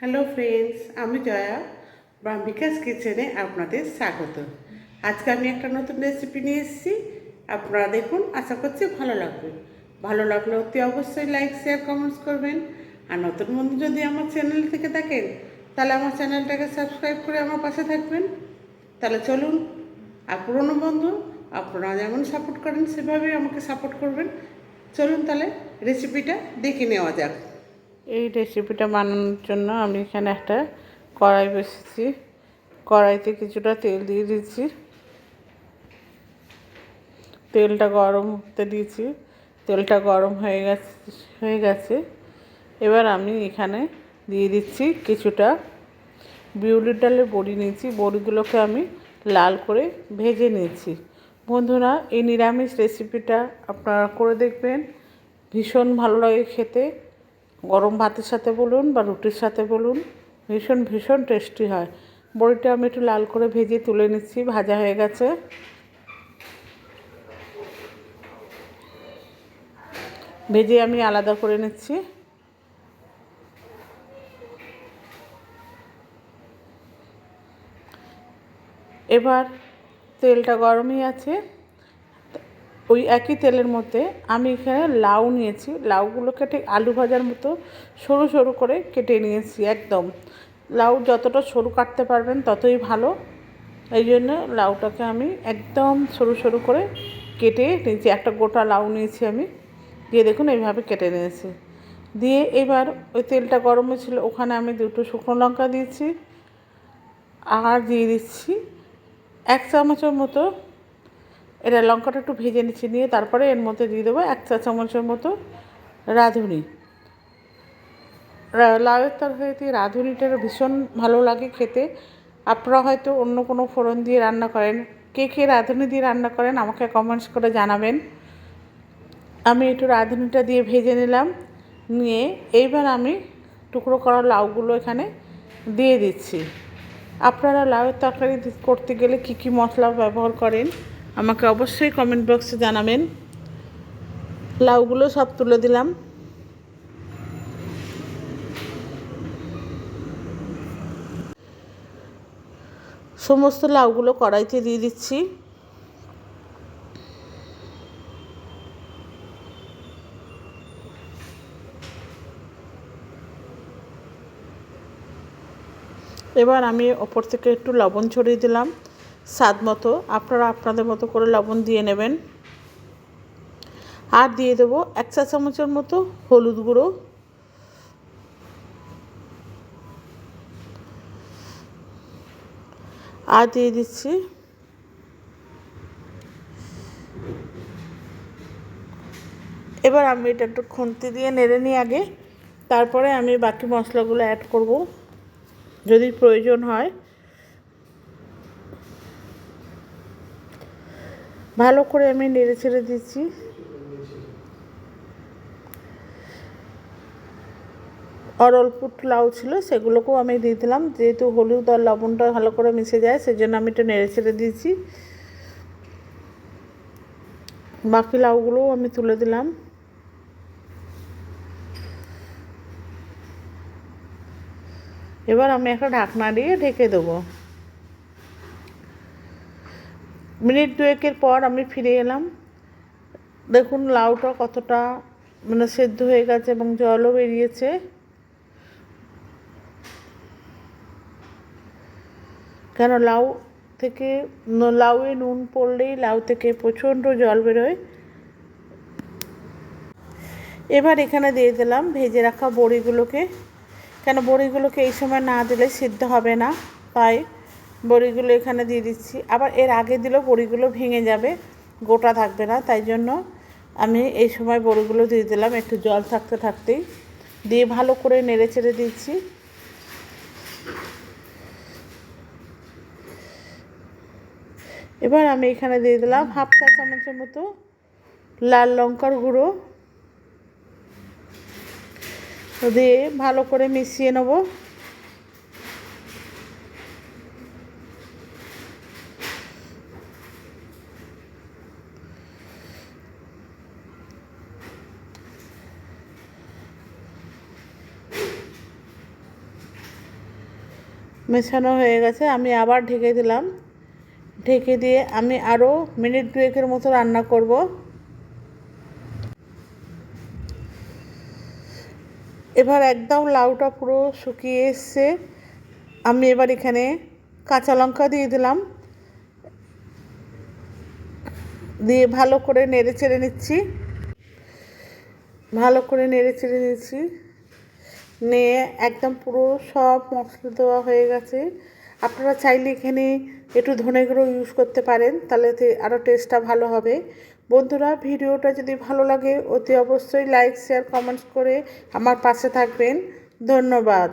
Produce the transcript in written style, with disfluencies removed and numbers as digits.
Hello friends, আমি জয়া বিকাশ কিচেনে আপনাদের স্বাগত। আজকে আমি একটা নতুন রেসিপি নিয়ে এসেছি। আপনারা দেখুন, আশা করছি ভালো লাগবে। ভালো লাগলে অতি অবশ্যই লাইক, শেয়ার, কমেন্টস করবেন। আর নতুন বন্ধু যদি আমার চ্যানেল থেকে থাকেন, তাহলে আমার চ্যানেলটাকে সাবস্ক্রাইব করে আমার পাশে থাকবেন। তাহলে চলুন, আর পুরনো বন্ধু আপনারা যেমন সাপোর্ট করেন সেভাবেই আমাকে সাপোর্ট করবেন। চলুন তাহলে রেসিপিটা দেখে নেওয়া যাক। এই রেসিপিটা বানানোর জন্য আমি এখানে একটা কড়াই বসেছি। কড়াইতে কিছুটা তেল দিয়ে দিচ্ছি। তেলটা গরম হতে দিয়েছি। তেলটা গরম হয়ে গেছে। এবার আমি এখানে দিয়ে দিচ্ছি কিছুটা বিউলির ডালের বড়ি নিয়েছি। বড়িগুলোকে আমি লাল করে ভেজে নিয়েছি। বন্ধুরা, এই নিরামিষ রেসিপিটা আপনারা করে দেখবেন, ভীষণ ভালো লাগে খেতে। গরম ভাতের সাথে বলুন বা রুটির সাথে বলুন, ভীষণ ভীষণ টেস্টি হয়। বড়িটা আমি একটু লাল করে ভেজে তুলে নিচ্ছি। ভাজা হয়ে গেছে। ভেজে আমি আলাদা করে নিচ্ছি। এবার তেলটা গরমই আছে। ওই একই তেলের মধ্যে আমি এখানে লাউ নিয়েছি। লাউগুলোকে ঠিক আলু ভাজার মতো সরু সরু করে কেটে নিয়েছি। একদম লাউ যতটা সরু কাটতে পারবেন ততই ভালো। এই জন্য লাউটাকে আমি একদম সরু সরু করে কেটে নিয়েছি। একটা গোটা লাউ নিয়েছি আমি, দিয়ে দেখুন এইভাবে কেটে নিয়েছি। দিয়ে এবার ওই তেলটা গরম ছিল, ওখানে আমি দুটো শুকনো লঙ্কা দিয়েছি। আর দিয়ে দিচ্ছি 1 চামচের মতো, এটা লঙ্কাটা একটু ভেজে নিচ্ছি। নিয়ে তারপরে এর মধ্যে দিয়ে দেবো 1 চা চামচের মতো রাঁধুনি। লাউয়ের তরকারিতে রাঁধুনিটা ভীষণ ভালো লাগে খেতে। আপনারা হয়তো অন্য কোনো ফোড়ন দিয়ে রান্না করেন। কে কে রাঁধুনি দিয়ে রান্না করেন আমাকে কমেন্টস করে জানাবেন। আমি একটু রাঁধুনিটা দিয়ে ভেজে নিলাম। নিয়ে এইবার আমি টুকরো করা লাউগুলো এখানে দিয়ে দিচ্ছি। আপনারা লাউয়ের তরকারি করতে গেলে কী কী মশলা ব্যবহার করেন আমাকে অবশ্যই কমেন্ট বক্সে জানাবেন। লাউগুলো সব তুলে দিলাম। সমস্ত লাউগুলো কড়াইতে দিয়ে দিচ্ছি। এবার আমি ওপর থেকে একটু লবণ ছড়িয়ে দিলাম স্বাদ মতো। আপনারা আপনাদের মতো করে লবণ দিয়ে নেবেন। আর দিয়ে দেবো 1 চা চামচের মতো হলুদ গুঁড়ো। আর দিয়ে দিচ্ছি এবার আমি এটা একটু খুন্তি দিয়ে নেড়ে নিই আগে, তারপরে আমি বাকি মশলাগুলো অ্যাড করব যদি প্রয়োজন হয়। ভালো করে আমি নেড়ে ছেড়ে দিচ্ছি। আর অল্প লাউ ছিল, সেগুলোকেও আমি দিয়ে দিলাম। যেহেতু হলুদ আর লবণটা ভালো করে মিশে যায়, সেজন্য আমি একটু নেড়ে ছেড়ে দিয়েছি। বাকি লাউগুলোও আমি তুলে দিলাম। এবার আমি একটা ঢাকনা দিয়ে ঢেকে দেবো। মিনিট দুয়েকের পর আমি ফিরে এলাম। দেখুন লাউটা কতটা সেদ্ধ হয়ে গেছে এবং জলও বেরিয়েছে। কেন লাউয়ে নুন পড়লেই লাউ থেকে প্রচণ্ড জল বেরোয়। এবার এখানে দিয়ে দিলাম ভেজে রাখা বড়িগুলোকে। কেন বড়িগুলোকে এই সময় না দিলে সিদ্ধ হবে না, তাই বড়িগুলো এখানে দিয়ে দিচ্ছি। আবার এর আগে দিলেও বড়িগুলো ভেঙে যাবে, গোটা থাকবে না। তাই জন্য আমি এই সময় বড়িগুলো দিয়ে দিলাম একটু জল থাকতে থাকতেই। দিয়ে ভালো করে নেড়ে চেড়ে দিচ্ছি। এবার আমি এখানে দিয়ে দিলাম 1/2 চা চামচের মতো লাল লঙ্কার গুঁড়ো। দিয়ে ভালো করে মিশিয়ে নেব। মেশানো হয়ে গেছে, আমি আবার ঢেকে দিলাম। ঢেকে দিয়ে আমি আরও মিনিট 2 মতো রান্না করব। এবার একদম লাউটা পুরো শুকিয়ে এসছে। আমি এবার এখানে কাঁচা লঙ্কা দিয়ে দিলাম, দিয়ে ভালো করে নেড়ে চেড়ে নিচ্ছি। নিয়ে একদম পুরো সব মশলা দেওয়া হয়ে গেছে। আপনারা চাইলে এখানে একটু ধনে গুঁড়ো ইউজ করতে পারেন, তাহলে আরও টেস্টটা ভালো হবে। বন্ধুরা, ভিডিওটা যদি ভালো লাগে অতি অবশ্যই লাইক শেয়ার কমেন্টস করে আমার পাশে থাকবেন। ধন্যবাদ।